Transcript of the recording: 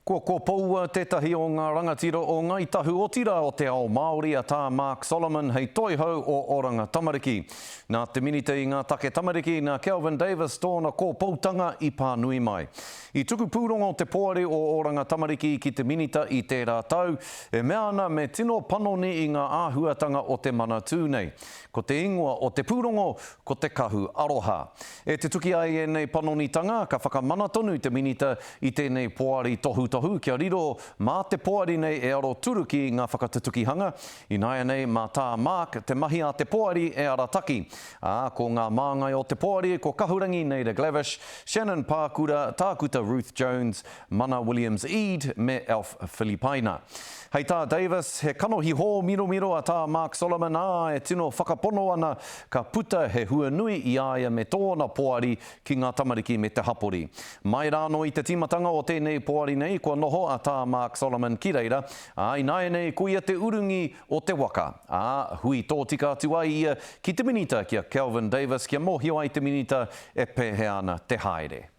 Ko paua tētahi o ngā rangatira o Ngai Tahu o tira o te ao Māori a tā Mark Solomon hei toihau o Oranga Tamariki. Nā te minita i ngā take Tamariki, nā Kelvin Davis tōna kōpautanga i pānui mai. I tuku pūrongo te poari o Oranga Tamariki ki te minita i tērā tau, e mea ana me tino panoni i ngā āhuatanga o te mana tūnei. Ko te ingoa o te pūrongo, ko te kahu aroha. E te tuki ai e nei panonitanga, ka whakamana tonu te minita i tēnei poari tohu kia riro mā te poari nei e aro turuki ngā whakatutukihanga. I naia nei mā tā Mark te mahi a te poari e arataki. Ko ngā māngai o te poari, ko kahurangi Neida Glavish, Shannon Pākura, tākuta Ruth Jones, Mana Williams-Eid me Elf Filipaina. Hei tā Davis, he kanohi hō miro a tā Mark Solomon, e tino whakapono ana ka puta he hua nui i aia me tōna poari ki ngā tamariki me te hapori. Mai rāno i te timatanga o tēnei poari nei, kua noho a tā Mark Solomon ki reira, i naia nei kuia te urungi o te waka. Hui tō tika atu ai ia ki te minita kia Kelvin Davis, kia mohio ai te minita e pehe ana te haere.